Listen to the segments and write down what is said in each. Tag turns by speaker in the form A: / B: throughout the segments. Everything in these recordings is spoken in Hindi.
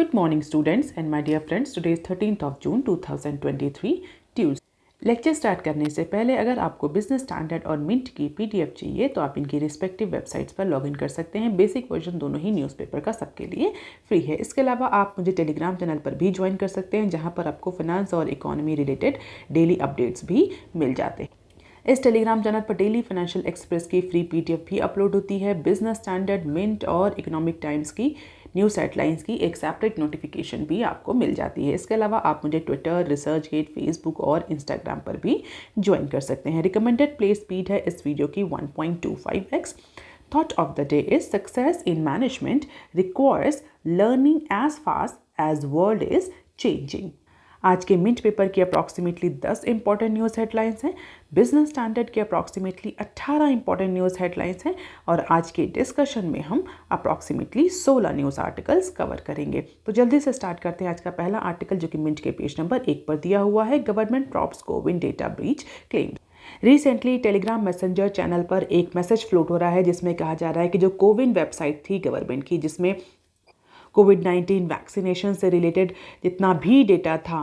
A: Good morning students and my dear friends. Today is 13th of June 2023 Tuesday. Lecture start करने से पहले अगर आपको बिजनेस स्टैंडर्ड और मिंट की पीडीएफ चाहिए तो आप इनकी रिस्पेक्टिव वेबसाइट्स पर लॉगिन कर सकते हैं। बेसिक वर्जन दोनों ही न्यूज़पेपर का सबके लिए फ्री है। इसके अलावा आप मुझे टेलीग्राम चैनल पर भी ज्वाइन कर सकते हैं जहां पर आपको फाइनेंस और इकोनॉमी रिलेटेड डेली अपडेट्स भी मिल जाते हैं। इस टेलीग्राम चैनल पर डेली फाइनेंशियल एक्सप्रेस की फ्री पीडीएफ भी अपलोड होती है। बिजनेस स्टैंडर्ड, मिंट और इकोनॉमिक टाइम्स की न्यूज़ हेडलाइंस की एक सेपरेट नोटिफिकेशन भी आपको मिल जाती है। इसके अलावा आप मुझे ट्विटर, रिसर्चगेट, फेसबुक और इंस्टाग्राम पर भी ज्वाइन कर सकते हैं। रिकमेंडेड प्ले स्पीड है इस वीडियो की 1.25x। Thought of the day is success in management requires learning as fast as world is changing। आज के मिंट पेपर की अप्रॉक्सीमेटली 10 इंपॉर्टेंट न्यूज़ हेडलाइंस हैं, बिजनेस स्टैंडर्ड की अप्रॉक्सीमेटली 18 इंपॉर्टेंट न्यूज़ हेडलाइंस हैं और आज के डिस्कशन में हम अप्रॉक्सीमेटली 16 न्यूज़ आर्टिकल्स कवर करेंगे। तो जल्दी से स्टार्ट करते हैं। आज का पहला आर्टिकल जो कि मिंट के पेज नंबर 1 पर दिया हुआ है, government props CoWIN data breach claims. Recently Telegram messenger channel पर एक मैसेज फ्लोट हो रहा है जिसमें कहा जा रहा है कि जो कोविन वेबसाइट थी गवर्नमेंट की, जिसमें कोविड-19 वैक्सीनेशन से रिलेटेड जितना भी डेटा था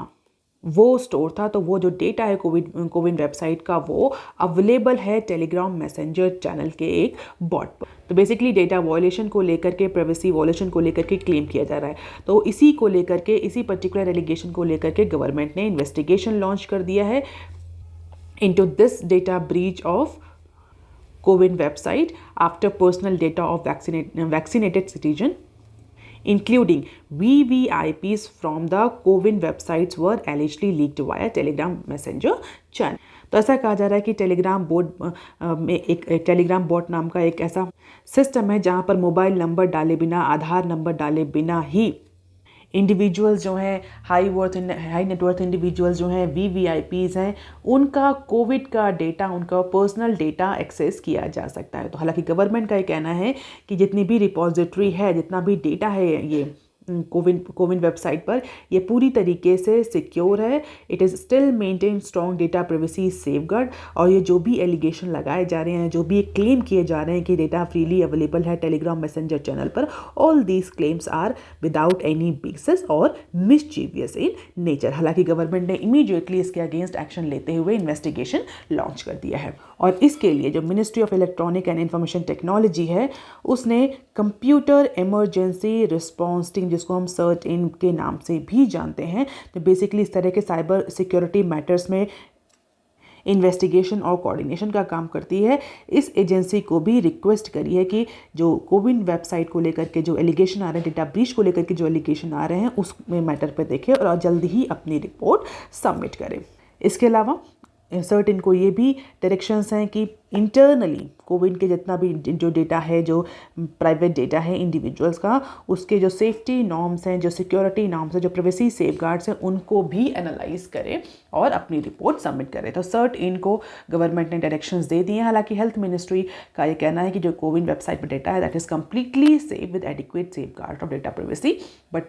A: वो स्टोर था, तो वो जो डेटा है कोविन वेबसाइट का वो अवेलेबल है टेलीग्राम मैसेंजर चैनल के एक बॉट पर। तो बेसिकली डेटा वॉयलेशन को लेकर के, प्राइवेसी वॉयलेशन को लेकर के क्लेम किया जा रहा है। तो इसी को लेकर के, इसी पर्टिकुलर एलिगेशन को लेकर के गवर्नमेंट ने इन्वेस्टिगेशन लॉन्च कर दिया है into this data breach of CoWIN website after personal data of vaccinated citizen including VVIPs from the CoWIN websites were allegedly leaked via Telegram Messenger channel। तो ऐसा कहा जा रहा है कि टेलीग्राम बोर्ड में एक टेलीग्राम बोट नाम का एक ऐसा सिस्टम है जहां पर मोबाइल नंबर डाले बिना, आधार नंबर डाले बिना ही इंडिविजुअल्स जो हैं, हाई नेटवर्थ इंडिविजुअल्स जो हैं, VVIPs हैं, उनका कोविड का डेटा, उनका पर्सनल डेटा एक्सेस किया जा सकता है। तो हालांकि गवर्नमेंट का ये कहना है कि जितनी भी रिपोजिटरी है, जितना भी डेटा है ये कोविन वेबसाइट पर, ये पूरी तरीके से सिक्योर है। It is still maintain strong data privacy safeguard. और ये जो भी एलिगेशन लगाए जा रहे हैं, जो भी क्लेम किए जा रहे हैं कि डेटा फ्रीली अवेलेबल है टेलीग्राम मैसेंजर चैनल पर, all these claims are without any basis और मिसचीवियस इन नेचर। हालांकि गवर्नमेंट ने इमीडिएटली इसके अगेंस्ट एक्शन लेते हुए इन्वेस्टिगेशन लॉन्च कर दिया है और इसके लिए जो ministry of electronic and information technology है उसने कंप्यूटर इमरजेंसी रिस्पॉन्स टीम, जिसको हम सर्ट इन के नाम से भी जानते हैं, तो बेसिकली इस तरह के साइबर सिक्योरिटी मैटर्स में इन्वेस्टिगेशन और कोऑर्डिनेशन का काम करती है, इस एजेंसी को भी रिक्वेस्ट करी है कि जो कोविन वेबसाइट को लेकर के जो एलिगेशन आ रहे हैं, डेटा ब्रीच को लेकर के जो एलिगेशन आ रहे हैं, उस मैटर पर देखें और जल्द ही अपनी रिपोर्ट सबमिट करें। इसके अलावा सर्ट इनको ये भी डायरेक्शंस हैं कि इंटरनली कोविन के जितना भी जो डेटा है, जो प्राइवेट डेटा है इंडिविजुअल्स का, उसके जो सेफ्टी नॉर्म्स हैं, जो सिक्योरिटी नॉर्म्स हैं, जो प्राइवेसी सेफगार्ड्स हैं, उनको भी एनालाइज करें और अपनी रिपोर्ट सबमिट करें। तो सर्ट इनको गवर्नमेंट ने डायरेक्शंस दे दिए हैं। हालांकि हेल्थ मिनिस्ट्री का ये कहना है कि जो कोविन वेबसाइट पर डेटा है that is completely safe with adequate safeguard of data privacy, but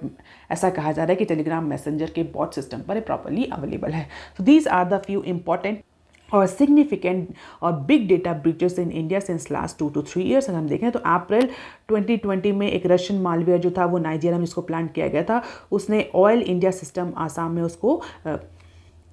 A: ऐसा कहा जा रहा है कि टेलीग्राम मैसेंजर के बॉट सिस्टम पर प्रॉपरली अवेलेबल है। तो these are the few important और सिग्निफिकेंट और big data breaches in India since last 2 to 3 years. अगर हम देखें तो अप्रैल 2020 में एक रशियन मालवेयर जो था वो नाइजीरिया में जिसको प्लांट किया गया था, उसने ऑयल इंडिया सिस्टम आसाम में उसको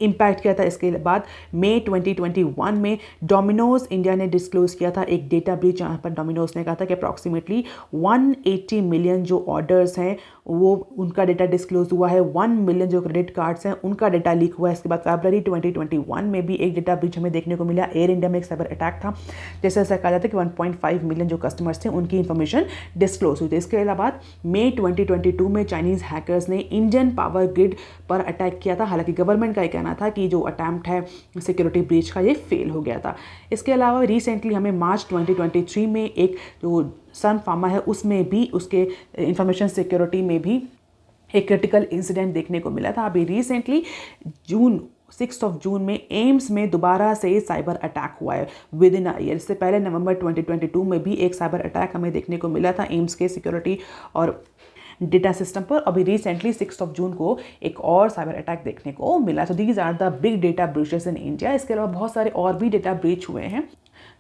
A: इम्पैक्ट किया था। इसके बाद मई 2021 में डोमिनोज इंडिया ने डिस्क्लोज किया था एक डेटा ब्रीच, जहाँ पर डोमिनोज ने कहा था कि अप्रॉक्सीमेटली 180 मिलियन जो ऑर्डर्स हैं वो उनका डेटा डिस्क्लोज हुआ है, 1 मिलियन जो क्रेडिट कार्ड्स हैं उनका डेटा लीक हुआ है। इसके बाद फरवरी 2021 में भी एक डेटा ब्रीच हमें देखने को मिला, एयर इंडिया में एक साइबर अटैक था, जैसे ऐसा कहा जाता है कि 1.5 मिलियन जो कस्टमर्स थे उनकी इन्फॉर्मेशन डिस्क्लोज हुई थी। इसके अलावा मई 2022 में चाइनीज़ हैकर्स ने इंडियन पावर ग्रिड पर अटैक किया था। हालांकि गवर्नमेंट का ये कहना था कि जो अटैम्प्ट है सिक्योरिटी ब्रीच का ये फेल हो गया था। इसके अलावा रिसेंटली हमें मार्च 2023 में एक जो सन फार्मा है उसमें भी, उसके इंफॉर्मेशन सिक्योरिटी में भी एक क्रिटिकल इंसिडेंट देखने को मिला था। अभी रिसेंटली 6 जून में एम्स में दोबारा से साइबर अटैक हुआ है विद इन अ ईयर। इससे पहले नवंबर 2022 में भी एक साइबर अटैक हमें देखने को मिला था एम्स के सिक्योरिटी और डेटा सिस्टम पर। अभी रिसेंटली 6 जून को एक और साइबर अटैक देखने को मिला। तो these are the big data breaches in India. इसके अलावा बहुत सारे और भी डेटा ब्रीच हुए हैं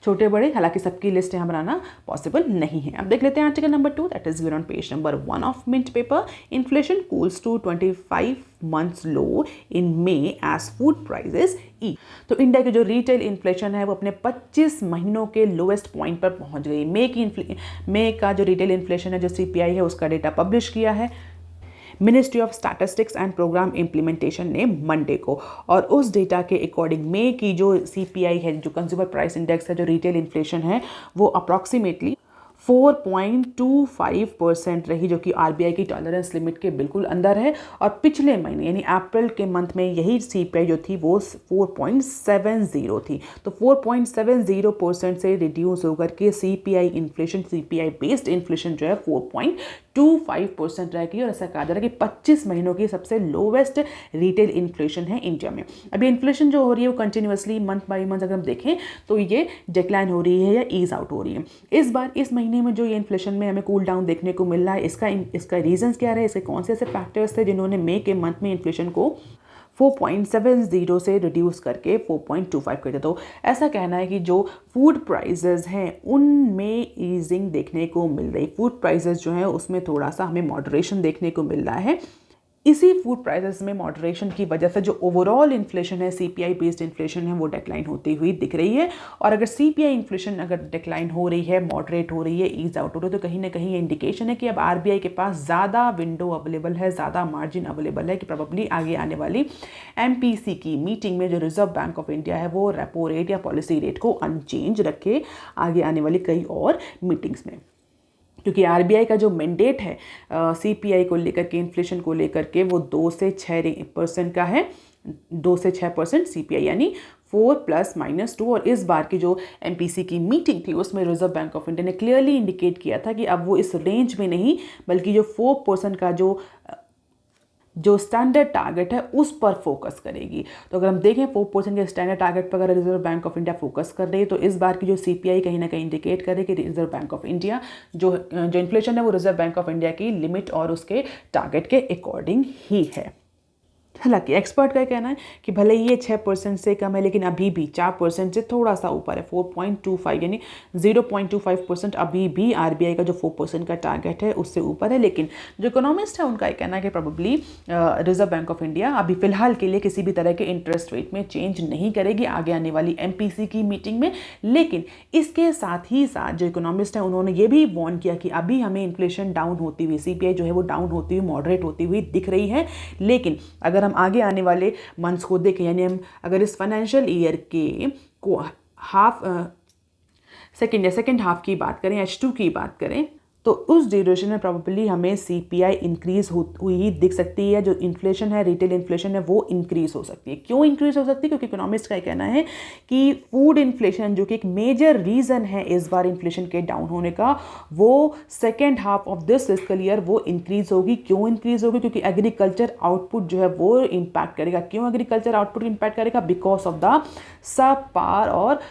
A: छोटे बड़े, हालांकि सबकी लिस्ट यहाँ बनाना पॉसिबल नहीं है। अब देख लेते हैं article number 2, that is given on page number 1 of Mint paper. Inflation cools to 25 months low in May as food prices ई। तो इंडिया की जो रिटेल इन्फ्लेशन है वो अपने 25 महीनों के लोएस्ट पॉइंट पर पहुंच गई। मे का जो रिटेल इन्फ्लेशन है, जो CPI है, उसका डेटा पब्लिश किया है ministry of statistics and programme implementation ने मंडे को। और उस डेटा के अकॉर्डिंग मे की जो CPI है, जो कंज्यूमर प्राइस इंडेक्स है, जो रिटेल इन्फ्लेशन है, वो अप्रॉक्सीमेटली 4.25% रही, जो कि RBI की टॉलरेंस लिमिट के बिल्कुल अंदर है। और पिछले महीने यानी अप्रैल के मंथ में यही CPI जो थी वो 4.70 थी। तो 4.70% से रिड्यूस होकर के CPI inflation, CPI based inflation जो है 4.25% रह गई। और ऐसा कहा जा रहा है कि 25 महीनों की सबसे लोवेस्ट रिटेल इन्फ्लेशन है इंडिया में। अभी इन्फ्लेशन जो हो रही है वो कंटिन्यूसली मंथ बाई मंथ अगर हम देखें तो ये डिक्लाइन हो रही है या ईज आउट हो रही है। इस बार इस महीने में जो ये इन्फ्लेशन में हमें कूल डाउन देखने को मिल रहा है, इसका रीजंस क्या रहे, इसके कौन से ऐसे फैक्टर्स थे जिन्होंने मे के मंथ में इन्फ्लेशन को 4.70 से रिड्यूस करके 4.25 कर दिया। तो ऐसा कहना है कि जो फूड प्राइसेस हैं उनमें ईजिंग देखने को मिल रही। फूड प्राइसेस जो हैं उसमें थोड़ा सा हमें मॉडरेशन देखने को मिल रहा है। इसी फूड प्राइसेस में मॉडरेशन की वजह से जो ओवरऑल इन्फ्लेशन है, CPI बेस्ड इन्फ्लेशन है, वो डिक्लाइन होती हुई दिख रही है। और अगर CPI इन्फ्लेशन अगर डिक्लाइन हो रही है, मॉडरेट हो रही है, ईज आउट हो रही है, तो कहीं ना कहीं ये इंडिकेशन है कि अब RBI के पास ज़्यादा विंडो अवेलेबल है, ज़्यादा मार्जिन अवेलेबल है कि प्रोबेबली आगे आने वाली MPC की मीटिंग में जो रिजर्व बैंक ऑफ इंडिया है वो रेपो रेट या पॉलिसी रेट को अनचेंज रखे आगे आने वाली कई और मीटिंग्स में। क्योंकि RBI का जो मैंडेट है CPI को लेकर के, इन्फ्लेशन को लेकर के, वो 2 से 6% का है। 2 से 6% CPI यानी 4 ± 2। और इस बार की जो MPC की मीटिंग थी उसमें रिजर्व बैंक ऑफ इंडिया ने क्लियरली इंडिकेट किया था कि अब वो इस रेंज में नहीं बल्कि जो 4% का जो स्टैंडर्ड टारगेट है उस पर फोकस करेगी। तो अगर हम देखें 4% के स्टैंडर्ड टारगेट पर अगर reserve bank of India focus कर रही है तो इस बार की जो CPI कहीं ना कहीं इंडिकेट करे कि रिजर्व बैंक ऑफ इंडिया जो इन्फ्लेशन है वो रिजर्व बैंक ऑफ इंडिया की लिमिट और उसके टारगेट के अकॉर्डिंग ही है। हालांकि एक्सपर्ट का कहना है कि भले ये 6% से कम है लेकिन अभी भी 4% से थोड़ा सा ऊपर है। 4.25 यानी 0.25% अभी भी RBI का जो 4% का टारगेट है उससे ऊपर है। लेकिन जो इकोनॉमिस्ट है उनका कहना है कि probably reserve bank of India अभी फिलहाल के लिए किसी भी तरह के इंटरेस्ट रेट में चेंज नहीं करेगी आगे आने वाली MPC की मीटिंग में। लेकिन इसके साथ ही साथ जो इकोनॉमिस्ट है उन्होंने ये भी वॉर्न किया कि अभी हमें इन्फ्लेशन डाउन होती हुई, CPI जो है वो डाउन होती हुई, मॉडरेट होती हुई दिख रही है। लेकिन अगर हम आगे आने वाले मंथ्स को देखें, यानी हम अगर इस फाइनेंशियल ईयर के को सेकेंड हाफ की बात करें, H2 की बात करें, तो उस ड्यूरेशन में प्रोबेबली हमें CPI इंक्रीज हुई दिख सकती है। जो इन्फ्लेशन है, रिटेल इन्फ्लेशन है, वो इंक्रीज हो सकती है। क्यों इंक्रीज हो सकती है? क्योंकि इकोनॉमिस्ट का कहना है कि फूड इन्फ्लेशन जो कि एक मेजर रीज़न है इस बार इन्फ्लेशन के डाउन होने का, वो second half of this fiscal year वो इंक्रीज होगी। क्यों इंक्रीज होगी? क्योंकि एग्रीकल्चर आउटपुट जो है वो इम्पैक्ट करेगा। क्यों एग्रीकल्चर आउटपुट इम्पैक्ट करेगा? बिकॉज ऑफ द सब पार और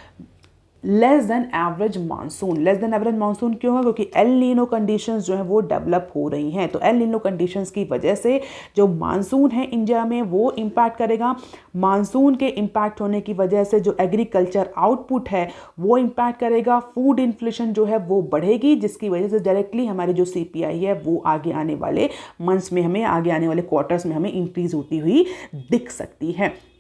A: less than average monsoon. Less than average monsoon क्यों है? क्योंकि एल नीनो कंडीशंस जो है वो डेवलप हो रही हैं। तो एल नीनो कंडीशंस की वजह से जो मानसून है इंडिया में वो इम्पैक्ट करेगा। मानसून के इम्पैक्ट होने की वजह से जो एग्रीकल्चर आउटपुट है वो इम्पैक्ट करेगा। फूड इन्फ्लेशन जो है वो बढ़ेगी, जिसकी वजह से डायरेक्टली हमारी जो CPI है वो आगे आने वाले मंथ्स में हमें, आगे आने वाले क्वार्टर्स में हमें इंक्रीज होती हुई दिख सकती है।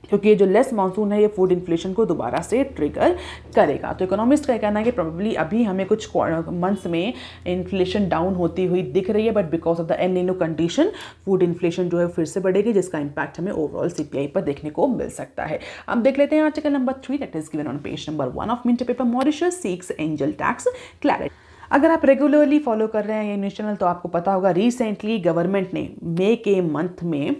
A: क्योंकि ये जो लेस मानसून है ये फूड इन्फ्लेशन को दोबारा से ट्रिगर करेगा। तो इकोनॉमिस्ट का कहना है कि प्रोबेबली अभी हमें कुछ मंथ्स में इन्फ्लेशन डाउन होती हुई दिख रही है, but because of the El Nino condition food inflation जो है फिर से बढ़ेगी, जिसका इंपैक्ट हमें ओवरऑल CPI पर देखने को मिल सकता है। अब देख लेते हैं article number 3 that is given on page number 1 of Mint paper. Mauritius seeks angel tax clarity. अगर आप रेगुलरली फॉलो कर रहे हैं ये न्यूज़ चैनल तो आपको पता होगा रिसेंटली गवर्नमेंट ने मई के मंथ में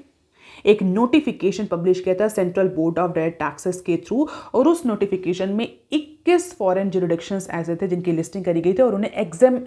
A: एक नोटिफिकेशन पब्लिश किया था central board of direct taxes के थ्रू, और उस नोटिफिकेशन में 21 फॉरेन जुरिडिक्शंस ऐसे थे जिनकी लिस्टिंग करी गई थी और उन्हें एग्जाम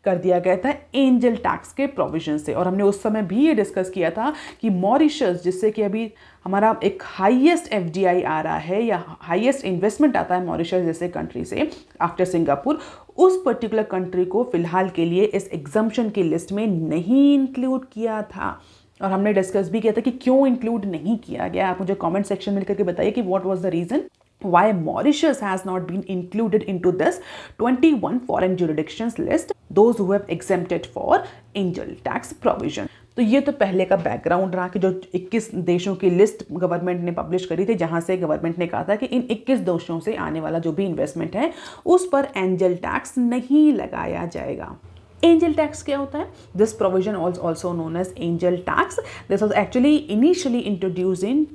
A: कर दिया गया था एंजल टैक्स के प्रोविजन से। और हमने उस समय भी ये डिस्कस किया था कि मॉरिशस, जिससे कि अभी हमारा एक हाईएस्ट FDI आ रहा है या हाईएस्ट इन्वेस्टमेंट आता है मॉरिशस जैसे कंट्री से आफ्टर सिंगापुर, उस पर्टिकुलर कंट्री को फिलहाल के लिए इस एग्जम्पशन की लिस्ट में नहीं इंक्लूड किया था। और हमने डिस्कस भी किया था कि क्यों इंक्लूड नहीं किया गया। आप मुझे कमेंट सेक्शन में लिख करके बताइए कि what was the reason. why Mauritius has not been included into this 21 foreign jurisdictions list, those who have exempted for angel tax provision. तो ये तो पहले का बैकग्राउंड रहा कि जो 21 देशों की लिस्ट गवर्नमेंट ने पब्लिश करी थी, जहां से गवर्नमेंट ने कहा था कि इन 21 देशों से आने वाला जो भी इन्वेस्टमेंट है उस पर एंजल टैक्स नहीं लगाया जाएगा। एंजल टैक्स क्या होता है? This provision also known as angel tax, this was actually initially introduced in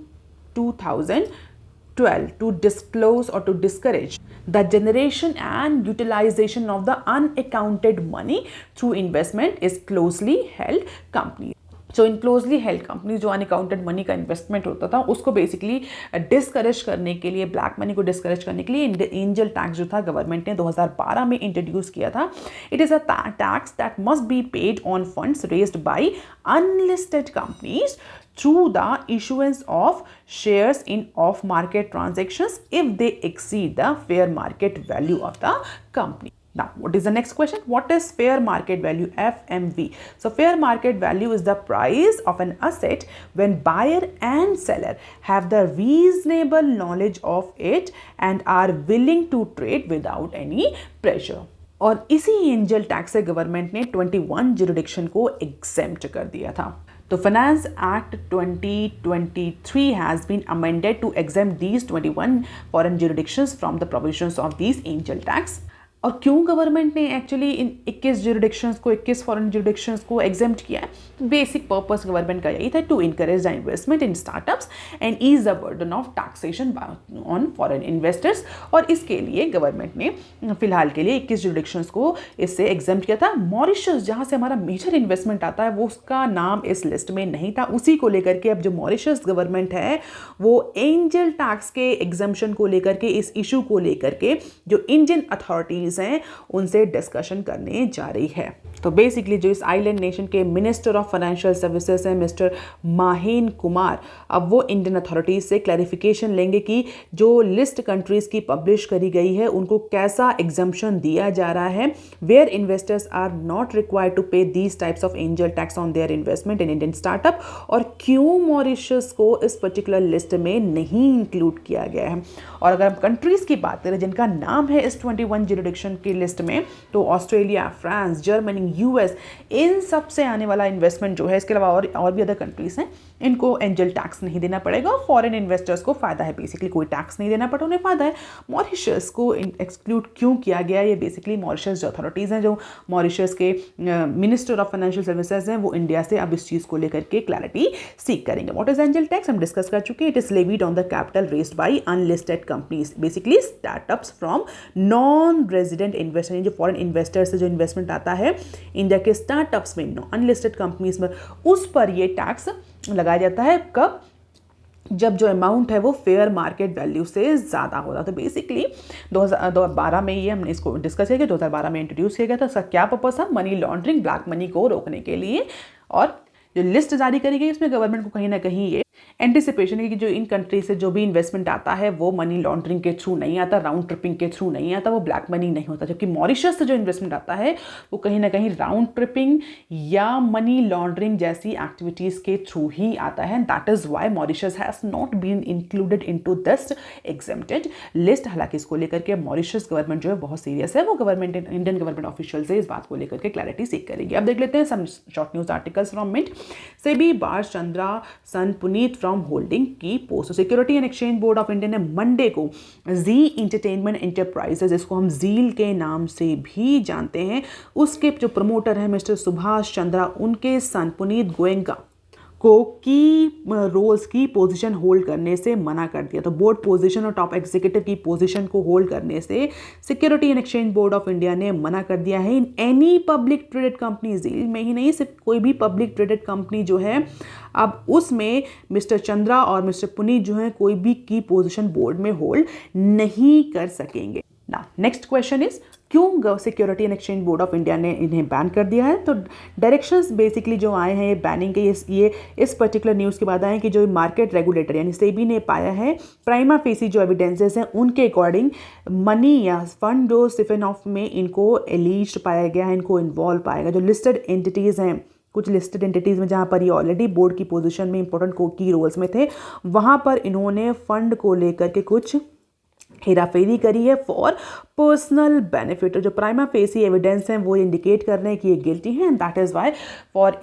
A: 2012 to disclose or to discourage the generation and utilization of the unaccounted money through investment is closely held companies. जो इन क्लोजली हेल्ड कंपनी जो अनअकाउंटेड मनी का इन्वेस्टमेंट होता था उसको बेसिकली डिस्करेज करने के लिए, ब्लैक मनी को डिस्करेज करने के लिए एंजल टैक्स जो था गवर्नमेंट ने 2012 में इंट्रोड्यूस किया था। It is a tax that must be paid on funds raised bye unlisted companies through the issuance of shares in off-market transactions if they exceed the fair market value of the company. Now, what is the next question? What is fair market value, FMV? So, fair market value is the price of an asset when buyer and seller have the reasonable knowledge of it and are willing to trade without any pressure. और इसी एंजल टैक्स से गवर्नमेंट ने 21 जुरिडिक्शन को एग्जेम्प्ट कर दिया था। तो finance act 2023 has been amended to exempt these 21 foreign jurisdictions from the provisions of these angel tax। और क्यों गवर्नमेंट ने एक्चुअली इन 21 जुरिडिक्शंस को, 21 फॉरेन जुरिडिक्शंस को एग्जेम्प्ट किया है? बेसिक पर्पस गवर्नमेंट का यही था, to encourage the investment in startups and ease the burden of taxation on foreign investors. और इसके लिए गवर्नमेंट ने फिलहाल के लिए 21 जुरिडिक्शंस को इससे एग्जेम्प्ट किया था। मॉरिशस जहाँ से हमारा मेजर इन्वेस्टमेंट आता है वो उसका नाम इस लिस्ट में नहीं था, उसी को लेकर के अब जो मॉरिशस गवर्नमेंट है वो एंजल टैक्स के एग्जम्पशन को लेकर के, इस इशू को लेकर के जो इंडियन अथॉरिटीज हैं उनसे डिस्कशन करने जा रही है। तो बेसिकली जो इस आइलैंड नेशन के मिनिस्टर ऑफ फाइनेंशियल सर्विसेज हैं मिस्टर माहेन कुमार, अब वो इंडियन अथॉरिटीज से क्लैरिफिकेशन लेंगे कि जो लिस्ट कंट्रीज की पब्लिश करी गई है उनको कैसा एग्जम्पशन दिया जा रहा है, where investors are not required to pay these types of angel tax on their investment in Indian startup, और क्यों मॉरिशस को इस पर्टिकुलर लिस्ट में नहीं इंक्लूड किया गया है। और अगर हम कंट्रीज की बात करें जिनका नाम है इस 21 जुरिडिक्शन की लिस्ट में, तो ऑस्ट्रेलिया, फ्रांस, जर्मनी, यूएस, इन सब से आने वाला इन्वेस्टमेंट जो है, इसके अलावा और भी अदर कंट्रीज हैं, इनको एंजल टैक्स नहीं देना पड़ेगा और फॉरेन इन्वेस्टर्स को फायदा है। बेसिकली कोई टैक्स नहीं देना पड़ा, उन्हें फायदा है। मॉरिशस को एक्सक्लूड क्यों किया गया? ये बेसिकली मॉरिशस जो अथॉरिटीज़ हैं, जो मॉरिशस के मिनिस्टर ऑफ फाइनेंशियल सर्विसेज हैं, वो इंडिया से अब इस चीज़ को लेकर के क्लैरिटी सीख करेंगे। व्हाट इज एंजल टैक्स हम डिस्कस कर चुके हैं। It is levied on the capital raised bye unlisted companies, basically startups from non resident investor, जो फॉरेन इन्वेस्टर से जो इन्वेस्टमेंट आता है इंडिया के स्टार्टअप्स में, अनलिस्टेड कंपनीज में, उस पर ये टैक्स लगाया जाता है। कब? जब जो अमाउंट है वो फेयर मार्केट वैल्यू से ज़्यादा होता। तो बेसिकली 2012 में ये हमने इसको डिस्कस किया कि 2012 में इंट्रोड्यूस किया गया था। इसका क्या पर्पस था? मनी लॉन्ड्रिंग, ब्लैक मनी को रोकने के लिए। और जो लिस्ट जारी करी गई उसमें गवर्नमेंट को कहीं ना कहीं ये एंटिसिपेशन है कि जो इन कंट्री से जो भी इन्वेस्टमेंट आता है वो मनी लॉन्ड्रिंग के थ्रू नहीं आता, राउंड ट्रिपिंग के थ्रू नहीं आता, वो ब्लैक मनी नहीं होता। जबकि मॉरिशस से जो इन्वेस्टमेंट आता है वो कहीं ना कहीं राउंड ट्रिपिंग या मनी लॉन्ड्रिंग जैसी एक्टिविटीज़ के थ्रू ही आता है। That is why Mauritius has not been included into this exempted list. हालांकि इसको लेकर के मॉरिशस गवर्नमेंट जो है बहुत सीरियस है, वो गवर्नमेंट, इंडियन गवर्नमेंट ऑफिशियल से इस बात को लेकर के क्लैरिटी सीख करेंगे। अब देख लेते हैं some short news articles from Mint. SEBI bars Chandra son Punit from holding key post. Security and exchange board of India ने मंडे को जी इंटरटेनमेंट एंटरप्राइजेज, इसको हम जील के नाम से भी जानते हैं, उसके जो प्रमोटर हैं मिस्टर सुभाष चंद्रा, उनके सन पुनीत गोयंका को की रोल्स की पोजीशन होल्ड करने से मना कर दिया। तो बोर्ड पोजीशन और टॉप एग्जीक्यूटिव की पोजीशन को होल्ड करने से security and exchange board of India ने मना कर दिया है। In any public traded company, ZEEL में ही नहीं, सिर्फ कोई भी पब्लिक ट्रेडेड कंपनी जो है, अब उसमें मिस्टर चंद्रा और मिस्टर पुनीत जो है कोई भी की पोजीशन बोर्ड में होल्ड नहीं कर सकेंगे। नाउ नेक्स्ट क्वेश्चन इज, क्यों security and exchange board of India ने इन्हें बैन कर दिया है? तो डायरेक्शंस बेसिकली जो आए हैं ये बैनिंग के, ये इस पर्टिकुलर न्यूज़ के बाद आए हैं कि जो मार्केट रेगुलेटर यानी सेबी ने पाया है, प्राइमा फेसी जो एविडेंसेस हैं उनके अकॉर्डिंग मनी या फंड जो सिफन ऑफ में इनको एलिज्ड पाया गया है, इनको इन्वॉल्व पाएगा। जो लिस्टेड एंटिटीज़ हैं, कुछ लिस्टेड एंटिटीज़ में जहाँ पर ये ऑलरेडी बोर्ड की पोजीशन में इंपॉर्टेंट की रोल्स में थे, वहाँ पर इन्होंने फंड को लेकर के कुछ हेराफेरी करी है फॉर पर्सनल बेनिफिट। जो प्राइमा फेसी एविडेंस हैं वो इंडिकेट कर रहे हैं कि ये गिल्टी हैं, and that is why for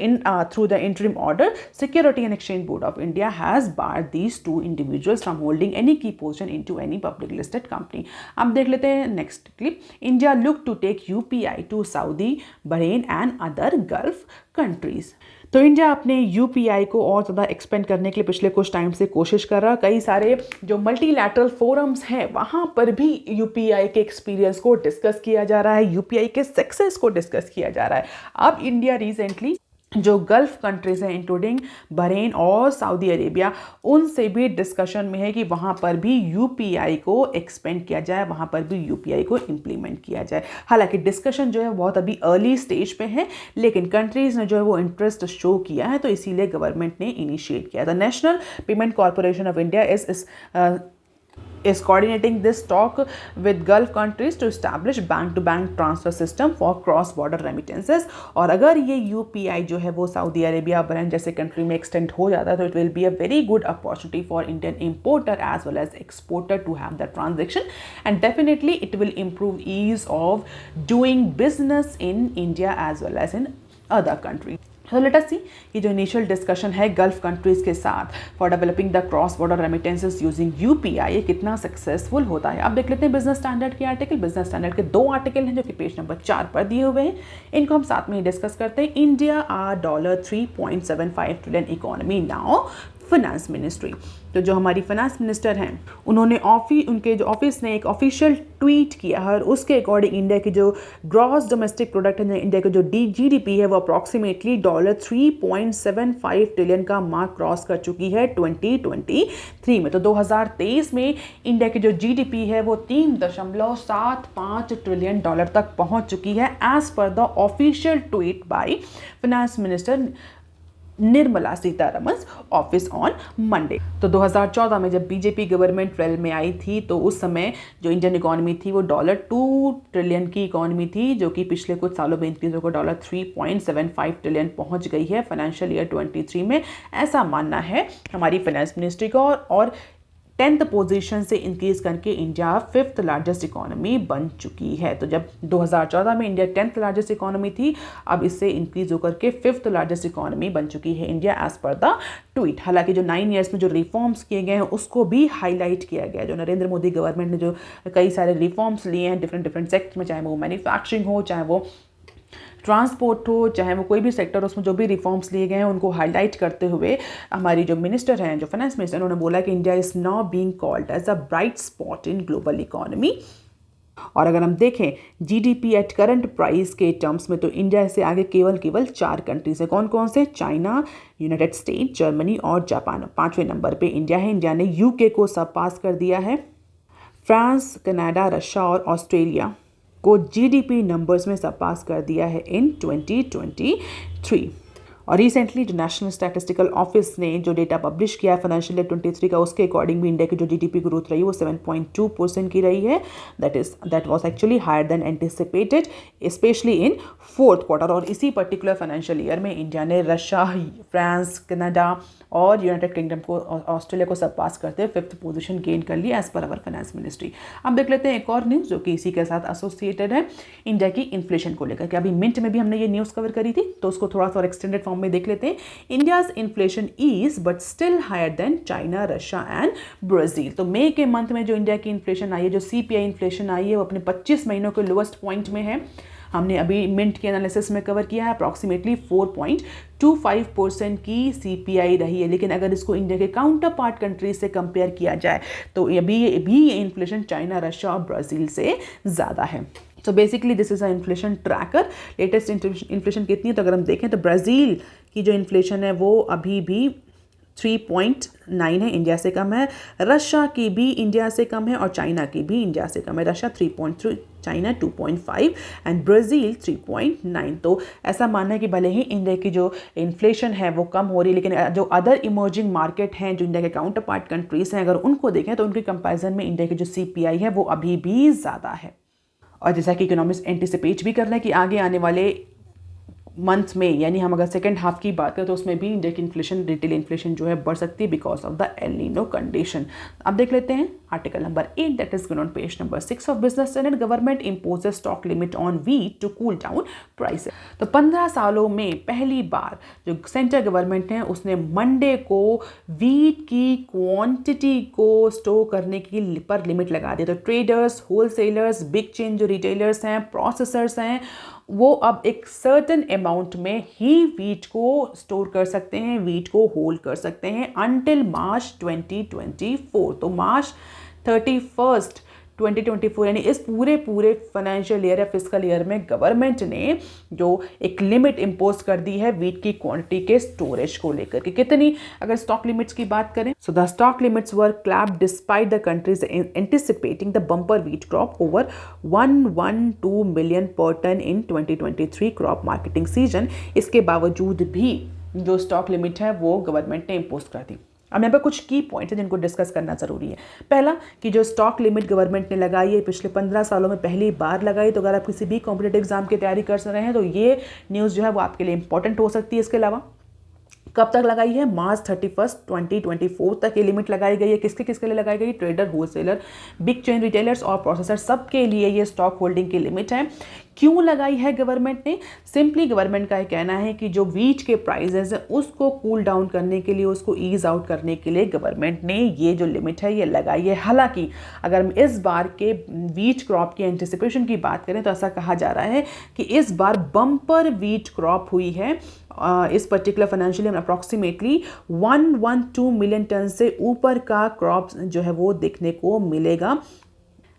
A: through the interim order security and exchange board of India has barred these two individuals from holding any key position into any public listed company. अब देख लेते हैं next clip. India look to take UPI to Saudi, Bahrain and other Gulf countries. तो इंडिया अपने यूपीआई को और ज़्यादा एक्सपेंड करने के लिए पिछले कुछ टाइम से कोशिश कर रहा है। कई सारे जो मल्टीलैटरल फोरम्स हैं वहाँ पर भी यूपीआई के एक्सपीरियंस को डिस्कस किया जा रहा है, यूपीआई के सक्सेस को डिस्कस किया जा रहा है। अब इंडिया रिसेंटली जो गल्फ कंट्रीज़ हैं इंक्लूडिंग बहरीन और सऊदी अरेबिया, उनसे भी डिस्कशन में है कि वहाँ पर भी यूपीआई को एक्सपेंड किया जाए, वहाँ पर भी यूपीआई को इम्प्लीमेंट किया जाए। हालांकि डिस्कशन जो है बहुत अभी अर्ली स्टेज पे है, लेकिन कंट्रीज़ ने जो है वो इंटरेस्ट शो किया है, तो इसीलिए गवर्नमेंट ने इनिशिएट किया। The national payment corporation of India is coordinating this talk with Gulf countries to establish bank-to-bank transfer system for cross-border remittances। और अगर ये UPI जो है वो सऊदी अरेबिया, बहरीन जैसे कंट्री में एक्सटेंड हो जाता है तो it will be a very good opportunity for Indian importer as well as exporter to have the transaction, and definitely it will improve ease of doing business in India as well as in other country. So let us see कि जो इनिशियल डिस्कशन है गल्फ कंट्रीज़ के साथ for developing the cross border remittances using UPI, ये कितना सक्सेसफुल होता है। अब देख लेते हैं बिजनेस स्टैंडर्ड के आर्टिकल। बिजनेस स्टैंडर्ड के 2 आर्टिकल हैं जो कि पेज नंबर 4 पर दिए हुए हैं, इनको हम साथ में ही डिस्कस करते हैं। इंडिया आ $3.75 trillion economy now, finance ministry. तो जो हमारी फाइनेंस मिनिस्टर हैं उन्होंने उनके जो ऑफिस ने एक ऑफिशियल ट्वीट किया है, और उसके अकॉर्डिंग इंडिया की जो ग्रॉस डोमेस्टिक प्रोडक्ट है, इंडिया की जो जीडीपी है वो अप्रॉक्सीमेटली $3.75 ट्रिलियन का मार्क क्रॉस कर चुकी है 2023 में। तो 2023 में इंडिया की जो जीडीपी है वो $3.75 ट्रिलियन तक पहुंच चुकी है, as per the official tweet by finance minister Nirmala Sitharaman office on Monday. तो 2014 में जब बीजेपी गवर्नमेंट रेल में आई थी तो उस समय जो इंडियन इकोनॉमी थी वो $2 ट्रिलियन की इकोनॉमी थी, जो कि पिछले कुछ सालों में इंक्रीज होकर $3.75 ट्रिलियन पहुंच गई है फाइनेंशियल ईयर 23 में, ऐसा मानना है हमारी फाइनेंस मिनिस्ट्री का। और 10th पोजीशन से इंक्रीज करके इंडिया 5th लार्जेस्ट इकोनॉमी बन चुकी है। तो जब 2014 में इंडिया 10th लार्जेस्ट इकोनॉमी थी, अब इससे इंक्रीज होकर के 5th लार्जेस्ट इकोनॉमी बन चुकी है India as per the tweet. हालांकि जो 9 ईयर्स में जो रिफॉर्म्स किए गए हैं उसको भी हाईलाइट किया गया है। जो नरेंद्र मोदी गवर्नमेंट ने जो कई सारे रिफॉर्म्स लिए हैं डिफरेंट सेक्टर में, चाहे वो मैन्युफैक्चरिंग हो, चाहे वो ट्रांसपोर्ट हो, चाहे वो कोई भी सेक्टर, उसमें जो भी रिफॉर्म्स लिए गए हैं उनको हाईलाइट करते हुए हमारी जो मिनिस्टर हैं, जो फाइनेंस मिनिस्टर, उन्होंने बोला कि India is now being called as a bright spot in global economy. और अगर हम देखें जीडीपी एट करंट प्राइस के टर्म्स में, तो इंडिया से आगे केवल 4 कंट्रीज है। कौन कौन से? चाइना, यूनाइटेड स्टेट, जर्मनी और जापान। 5वें नंबर पे इंडिया है। इंडिया ने यूके को सब पास कर दिया है। फ्रांस, कनाडा, रशिया और ऑस्ट्रेलिया को जीडीपी नंबर्स में सरपास कर दिया है इन 2023। और रिसेंटली जो नेशनल स्टैटिस्टिकल ऑफिस ने जो डेटा पब्लिश किया है फाइनेंशियल ईयर 23 का, उसके अकॉर्डिंग भी इंडिया की जो जीडीपी ग्रोथ रही है वो 7.2% की रही है। That was actually higher than anticipated, specially in 4th quarter. और इसी पर्टिकुलर फाइनेंशियल ईयर में इंडिया ने रशिया, फ्रांस, कनाडा और यूनाइटेड किंगडम को, ऑस्ट्रेलिया को सरपास करते हुए 5th पोजीशन गेन कर लिया एज पर अवर फाइनेंस मिनिस्ट्री। अब देख लेते हैं एक और न्यूज़ जो कि इसी के साथ एसोसिएटेड है, इंडिया की इन्फ्लेशन को लेकर के। अभी मिंट में भी हमने ये न्यूज़ कवर करी थी, तो उसको थोड़ा सा एक्सटेंडेड फॉर्म में देख लेते हैं। India's inflation is but still higher than China, Russia and Brazil. तो मई के मंथ में जो इंडिया की इन्फ्लेशन आई है, जो सीपीआई इन्फ्लेशन आई है, वो अपने 25 महीनों के लोएस्ट पॉइंट में है। हमने अभी मिंट के एनालिसिस में कवर किया है, अप्रॉक्सीमेटली 4.25% की सीपीआई रही है। लेकिन अगर इसको इंडिया के काउंटर पार्ट कंट्रीज से कंपेयर किया जाए तो अभी ये इन्फ्लेशन चाइना, रशिया और ब्राज़ील से ज़्यादा है। तो basically this is a inflation tracker. Latest inflation कितनी है, तो अगर हम देखें तो ब्राज़ील की जो इन्फ्लेशन है वो अभी भी 3.9 है, इंडिया से कम है। रशिया की भी इंडिया से कम है और चाइना की भी इंडिया से कम है। Russia 3.3, China 2.5 and Brazil 3.9। तो ऐसा मानना है कि भले ही इंडिया की जो इन्फ्लेशन है वो कम हो रही है, लेकिन जो अदर इमर्जिंग मार्केट हैं, जो इंडिया के काउंटर पार्ट कंट्रीज हैं, अगर उनको देखें तो उनके कंपैरिजन में इंडिया की जो सीपीआई है वो अभी भी ज़्यादा है। और जैसा कि इकोनॉमिस्ट एंटिसिपेट भी कर रहे हैं कि आगे आने वाले मंथ में, यानी हम अगर सेकेंड हाफ की बात करें तो उसमें भी इंडिया की इन्फ्लेशन, रिटेल इन्फ्लेशन जो है बढ़ सकती है because of the El Nino condition. अब देख लेते हैं article number 8 that is given on page number 6 of Business Standard. Government imposes stock limit on wheat to cool down prices. तो 15 सालों में पहली बार जो सेंट्रल गवर्नमेंट है उसने मंडे को व्हीट की क्वांटिटी को स्टोर करने की पर लिमिट लगा दी। तो ट्रेडर्स, होलसेलर्स, बिग चेन जो रिटेलर्स हैं, प्रोसेसर्स हैं, वो अब एक सर्टेन अमाउंट में ही व्हीट को स्टोर कर सकते हैं, व्हीट को होल्ड कर सकते हैं अंटिल मार्च 2024। तो मार्च 31 2024 यानी इस पूरे फाइनेंशियल ईयर या फिस्कल ईयर में गवर्नमेंट ने जो एक लिमिट इम्पोज कर दी है व्हीट की क्वांटिटी के स्टोरेज को लेकर के। कितनी, अगर स्टॉक लिमिट्स की बात करें, so the stock limits were clapped despite the countries anticipating the bumper wheat crop over 112 million पर टन इन 2023 क्रॉप मार्केटिंग सीजन। इसके बावजूद भी जो स्टॉक लिमिट है वो गवर्नमेंट ने इम्पोज कर दी। अब यहाँ पर कुछ की पॉइंट्स हैं जिनको डिस्कस करना ज़रूरी है। पहला कि जो स्टॉक लिमिट गवर्नमेंट ने लगाई है पिछले 15 सालों में पहली बार लगाई, तो अगर आप किसी भी कॉम्पिटेटिव एग्जाम की तैयारी कर रहे हैं तो ये न्यूज़ जो है वो आपके लिए इंपॉर्टेंट हो सकती है। इसके अलावा कब तक लगाई है? मार्च 31 2024 तक ये लिमिट लगाई गई है। किसके किसके लिए लगाई गई? Trader, wholesaler, big chain retailers और प्रोसेसर, सबके लिए ये स्टॉक होल्डिंग की लिमिट है। क्यों लगाई है गवर्नमेंट ने? सिंपली गवर्नमेंट का ये कहना है कि जो व्हीट के प्राइसेस है उसको कूल डाउन करने के लिए, उसको ईज आउट करने के लिए गवर्नमेंट ने ये जो लिमिट है ये लगाई है। हालांकि अगर हम इस बार के व्हीट क्रॉप की एंटिसिपेशन की बात करें तो ऐसा कहा जा रहा है कि इस बार बम्पर व्हीट क्रॉप हुई है इस पर्टिकुलर फाइनेंशियल ईयर में अप्रॉक्सीमेटली 112 मिलियन टन से ऊपर का क्रॉप जो है वो देखने को मिलेगा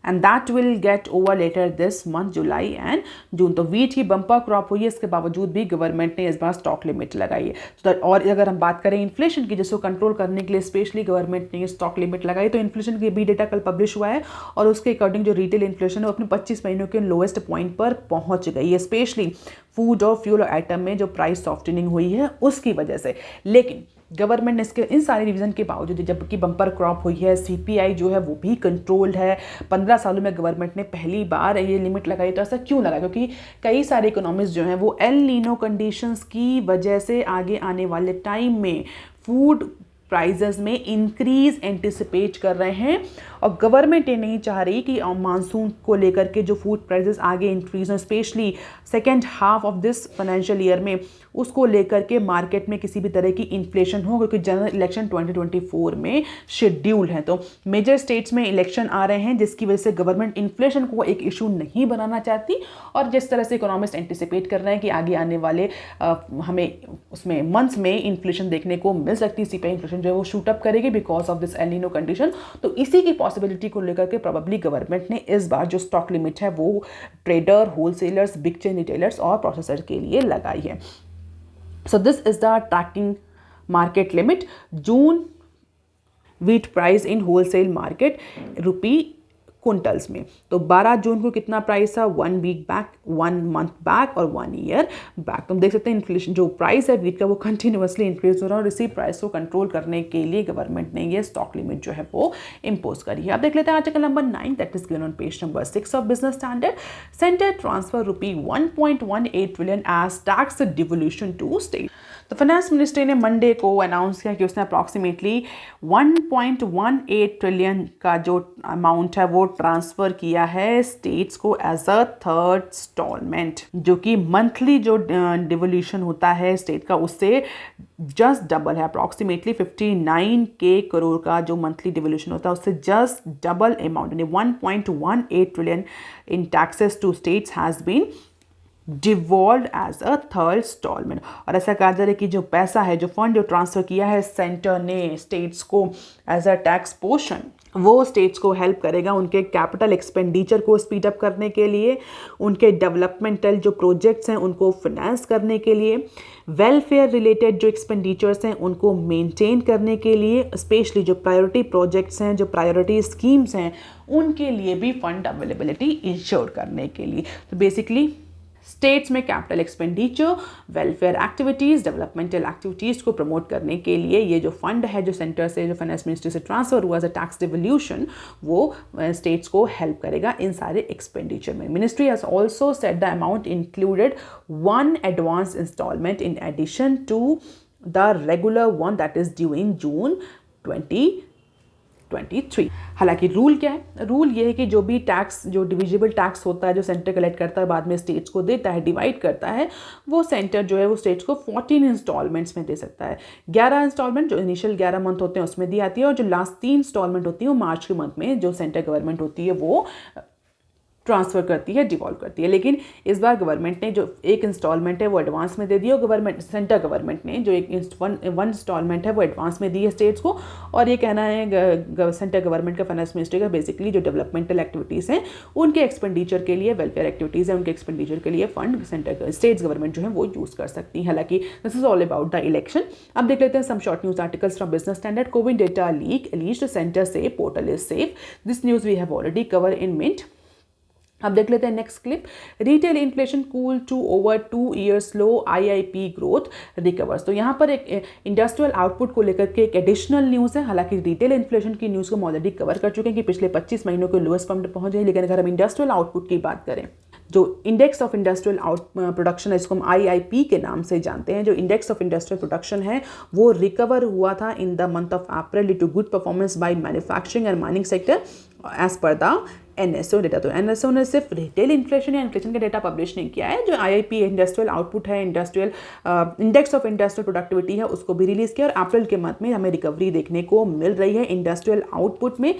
A: and that will get over later this month, जुलाई एंड जून। तो व्हीट की बम्पर क्रॉप हुई है, इसके बावजूद भी गवर्नमेंट ने इस बार स्टॉक लिमिट लगाई है। और अगर हम बात करें इन्फ्लेशन की, जिसको कंट्रोल करने के लिए स्पेशली गवर्नमेंट ने स्टॉक लिमिट लगाई, तो इन्फ्लेशन की भी डेटा कल पब्लिश हुआ है और उसके अकॉर्डिंग जो रिटेल इन्फ्लेशन है वो अपने 25 महीनों के लोएस्ट पॉइंट पर पहुंच गई है, स्पेशली फूड और फ्यूल आइटम में जो प्राइस सॉफ्टनिंग हुई है उसकी वजह से। लेकिन गवर्नमेंट ने इसके इन सारे रिवीजन के बावजूद, जबकि बम्पर क्रॉप हुई है, सीपीआई जो है वो भी कंट्रोल्ड है, 15 सालों में गवर्नमेंट ने पहली बार ये लिमिट लगाई। तो ऐसा क्यों लगा? क्योंकि कई सारे इकोनॉमिस्ट जो हैं वो एल नीनो कंडीशंस की वजह से आगे आने वाले टाइम में फूड प्राइजेस में इंक्रीज एंटिसिपेट कर रहे हैं और गवर्नमेंट ये नहीं चाह रही कि मानसून को लेकर के जो फूड प्राइजेस आगे इंक्रीज हो, specially second half of this financial year में उसको लेकर के मार्केट में किसी भी तरह की इन्फ्लेशन हो, क्योंकि जनरल इलेक्शन 2024 में शेड्यूल है। तो मेजर स्टेट्स में इलेक्शन आ रहे हैं जिसकी वजह से गवर्नमेंट इन्फ्लेशन को एक इशू नहीं बनाना चाहती और जिस तरह से इकोनॉमिस्ट एंटिसिपेट कर रहे हैं कि आगे आने वाले हमें उसमें मंथ्स में इन्फ्लेशन देखने को मिल सकती है, सीपीआई इन्फ्लेशन जो है वो शूट अप करेगी because of this L Nino condition. तो इसी की पॉसिबिलिटी को लेकर के प्रोबेबली गवर्नमेंट ने इस बार जो स्टॉक लिमिट है वो trader, wholesalers, big chain retailers और प्रोसेसर के लिए लगाई है। So this is the tracking market limit. June wheat price in wholesale market rupee quintals में। तो 12 जून को कितना प्राइस था? 1 वीक बैक, 1 मंथ बैक और 1 ईयर बैक। तुम देख सकते हैं इन्फ्लेशन जो प्राइस है व्हीट का वो कंटिन्यूअसली इंक्रीज हो रहा है और इसी प्राइस को कंट्रोल करने के लिए गवर्नमेंट ने ये स्टॉक लिमिट जो है वो इम्पोज करी है। अब देख लेते हैं article number 9 that is given on page number 6 of Business Standard. Center transfer rupee 1.18 trillion as tax devolution to state. तो फाइनेंस मिनिस्ट्री ने मंडे को अनाउंस किया कि उसने अप्रॉक्सीमेटली 1.18 ट्रिलियन का जो अमाउंट है वो ट्रांसफ़र किया है स्टेट्स को एज अ थर्ड इंस्टॉलमेंट, जो कि मंथली जो डिवोल्यूशन होता है स्टेट का उससे जस्ट डबल है। अप्रॉक्सीमेटली 59K करोड़ का जो मंथली डिवोल्यूशन होता है उससे जस्ट डबल अमाउंट यानी 1.18 trillion in taxes to states has been devolved as a third installment. और ऐसा कहा जा रहा है कि जो पैसा है, जो फंड जो ट्रांसफ़र किया है सेंटर ने स्टेट्स को एज अ टैक्स पोर्शन, वो स्टेट्स को हेल्प करेगा उनके कैपिटल एक्सपेंडिचर को स्पीड अप करने के लिए, उनके डेवलपमेंटल जो प्रोजेक्ट्स हैं उनको फिनेंस करने के लिए, वेलफेयर रिलेटेड जो एक्सपेंडिचर्स हैं उनको मेंटेन करने के लिए, स्पेशली जो प्रायोरिटी प्रोजेक्ट्स हैं, जो प्रायोरिटी स्कीम्स हैं उनके लिए भी फंड अवेलेबिलिटी इंश्योर करने के लिए। तो बेसिकली स्टेट्स में capital expenditure, welfare activities, developmental activities को प्रमोट करने के लिए ये जो फंड है जो सेंटर से, जो फाइनेंस मिनिस्ट्री से ट्रांसफर हुआ एज अ टैक्स डिवोल्यूशन, वो स्टेट्स को हेल्प करेगा इन सारे एक्सपेंडिचर में। Ministry has also set the amount included one advance instalment in addition to the regular one that is due in June 2023। हालांकि रूल क्या है? रूल ये है कि जो भी टैक्स, जो डिविजिबल टैक्स होता है जो सेंटर कलेक्ट करता है बाद में स्टेट्स को देता है, डिवाइड करता है, वो सेंटर जो है वो स्टेट्स को 14 इंस्टॉलमेंट्स में दे सकता है। 11 इंस्टॉलमेंट जो इनिशियल 11 मंथ होते हैं उसमें दी आती है, और जो लास्ट 3 इंस्टॉलमेंट होती है वो मार्च के मंथ में जो सेंटर गवर्नमेंट होती है वो ट्रांसफ़र करती है, डिवॉल्व करती है। लेकिन इस बार गवर्नमेंट ने जो एक इंस्टॉलमेंट है वो एडवांस में दे दी, और सेंटर गवर्नमेंट ने जो वन इंस्टॉलमेंट है वो एडवांस में दी है स्टेट्स को। और ये कहना है सेंटर गवर्नमेंट का, फाइनेंस मिनिस्ट्री का, बेसिकली जो डेवलपमेंटल एक्टिविटीज़ हैं उनके एक्सपेंडिचर के लिए, वेलफेयर एक्टिविटीज़ हैं उनके एक्सपेंडिचर के लिए फंड स्टेट्स गवर्नमेंट जो है वो यूज़ कर सकती है। हालांकि this is all about the election. अब देख लेते हैं some short news articles from Business Standard. Covid data leak, alleged centre says portal is safe. This news we have already cover in Mint. अब देख लेते हैं next clip. Retail inflation cool to over 2 years low, IIP growth recovers. तो यहाँ पर एक इंडस्ट्रियल आउटपुट को लेकर के एक एडिशनल न्यूज़ है। हालांकि रिटेल इन्फ्लेशन की न्यूज़ को हम ऑलरेडी कवर कर चुके हैं कि पिछले 25 महीनों के लोएस्ट पॉइंट पर पहुंचे हैं। लेकिन अगर हम इंडस्ट्रियल आउटपुट की बात करें, जो इंडेक्स ऑफ इंडस्ट्रियल प्रोडक्शन है, इसको हम आईआईपी के नाम से जानते हैं, जो इंडेक्स ऑफ इंडस्ट्रियल प्रोडक्शन है वो रिकवर हुआ था in the month of April due to good performance by manufacturing and mining sector as per the NSO data. तो एनएसओ ने सिर्फ रिटेल इन्फ्लेशन या इन्फ्लेशन का डेटा पब्लिश नहीं किया है, जो आईआईपी इंडस्ट्रियल आउटपुट है, industrial index of industrial productivity है, उसको भी रिलीज़ किया। और अप्रैल के मंथ में हमें रिकवरी देखने को मिल रही है इंडस्ट्रियल आउटपुट में।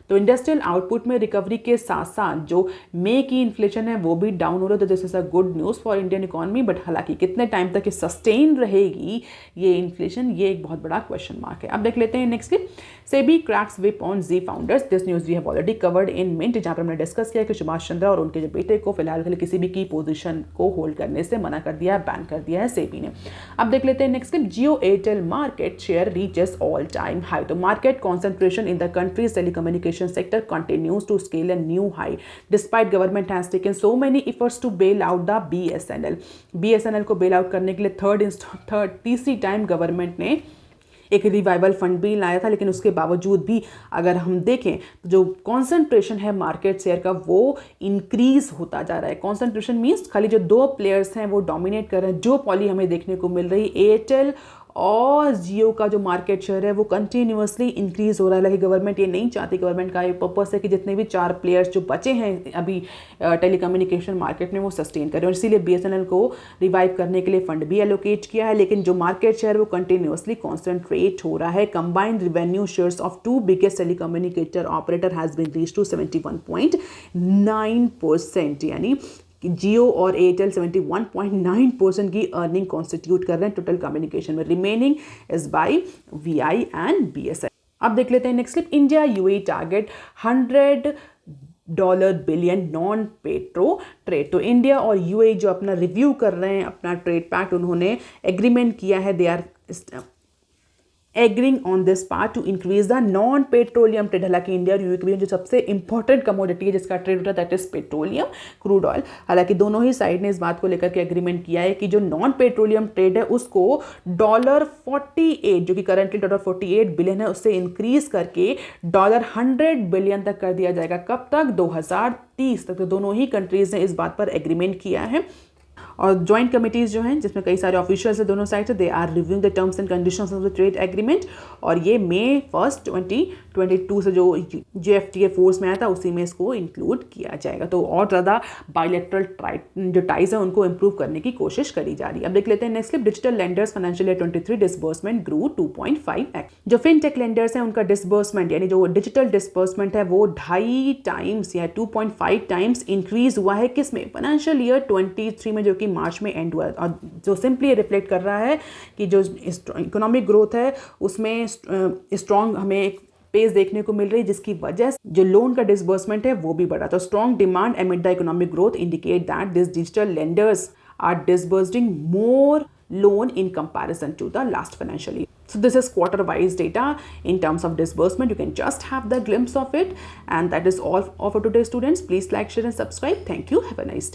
A: तो इंडस्ट्रियल आउटपुट में रिकवरी के साथ साथ जो मई की इन्फ्लेशन है वो भी डाउन हो रहा है। तो this is a good news for Indian economy. But हालांकि कितने टाइम तक ये सस्टेन रहेगी ये इन्फ्लेशन, ये एक बहुत बड़ा क्वेश्चन मार्क है। अब देख लेते हैं next clip. SEBI cracks whip on Zee founders. This news we have already covered in Mint, जहाँ पर हमने डिस्कस किया कि सुभाष चंद्रा और उनके जो बेटे को फिलहाल के लिए किसी भी की पोजीशन को होल्ड करने से मना कर दिया है, बैन कर दिया है सेबी ने। अब देख लेते हैं next clip. Jio Airtel market share reaches all time high. तो market concentration in the country's telecommunication sector continues to scale a new high despite government has taken so many efforts to bail out the BSNL। BSNL को बेल आउट करने के लिए तीसरी टाइम गवर्नमेंट ने एक रिवाइवल फंड भी लाया था। लेकिन उसके बावजूद भी अगर हम देखें तो जो कॉन्सेंट्रेशन है मार्केट शेयर का वो इंक्रीज होता जा रहा है। कॉन्सेंट्रेशन मीन्स खाली जो 2 प्लेयर्स हैं वो डोमिनेट कर रहे हैं। जो पॉली हमें देखने को मिल रही, एयरटेल और जियो का जो मार्केट शेयर है वो कंटिन्यूअसली इंक्रीज हो रहा है। लेकिन गवर्नमेंट ये नहीं चाहती, गवर्नमेंट का ये पर्पस है कि जितने भी 4 प्लेयर्स जो बचे हैं अभी टेलीकम्युनिकेशन मार्केट में वो सस्टेन करें, और इसीलिए बीएसएनएल को रिवाइव करने के लिए फंड भी एलोकेट किया है। लेकिन जो मार्केट शेयर वो कंटिन्यूअसली कॉन्सेंट्रेट हो रहा है। Combined revenue shares of 2 biggest telecommunicator operator has been reach to 71.9%, यानी जियो और एयरटेल 71.9% की अर्निंग कॉन्स्टिट्यूट कर रहे हैं टोटल कम्युनिकेशन में। Remaining is by VI and BSNL. अब देख लेते हैं next clip. India UAE target $100 billion non petro trade. तो इंडिया और यूएई जो अपना रिव्यू कर रहे हैं अपना ट्रेड पैक्ट, उन्होंने एग्रीमेंट किया है, they are agreeing on this part to increase the non petroleum trade. हालांकि इंडिया और यूएई के बीच जो सबसे इंपॉर्टेंट कमोडिटी है जिसका ट्रेड होता है that is petroleum, crude oil. हालांकि दोनों ही साइड ने इस बात को लेकर के एग्रीमेंट किया है कि जो नॉन पेट्रोलियम ट्रेड है उसको $48, जो कि करंटली $48 बिलियन है, उससे इंक्रीज करके $100 बिलियन तक कर दिया जाएगा। कब तक? 2030 तक। तो दोनों ही कंट्रीज ने इस बात पर एग्रीमेंट किया है। और जॉइंट कमिटीज़ जो हैं जिसमें कई सारे ऑफिशियल्स हैं दोनों साइड से, they are reviewing the terms and conditions of the trade agreement. और ये मई 1, 2022 से जो JFTA फोर्स में आया था उसी में इसको इंक्लूड किया जाएगा। तो और ज़्यादा बायलैटरल जो टाइज हैं उनको इंप्रूव करने की कोशिश करी जा रही है। अब देख लेते हैं next clip. Digital lenders financial year 23 disbursement grew 2.5x। जो फिनटेक लेंडर्स हैं उनका डिसबर्समेंट यानी जो डिजिटल डिसबर्समेंट है वो 2.5 टाइम्स या 2.5 टाइम्स इंक्रीज हुआ है। किस में? फाइनेंशियल ईयर 23 में, जो कि मार्च में एंड हुआ। और जो सिंपली रिफ्लेक्ट कर रहा है कि जो इकोनॉमिक ग्रोथ है उसमें स्ट्रॉन्ग हमें एक पेस देखने को मिल रही है, जिसकी वजह से जो लोन का डिसबर्समेंट है वो भी बढ़ा। तो strong demand amid the economic growth indicate that this digital lenders are disbursing more loan in comparison to the last financial year. So this is quarter wise data in terms of disbursement. You can just have the glimpse of it, and that is all for today students. Please like, share and subscribe. Thank you. Have a nice day.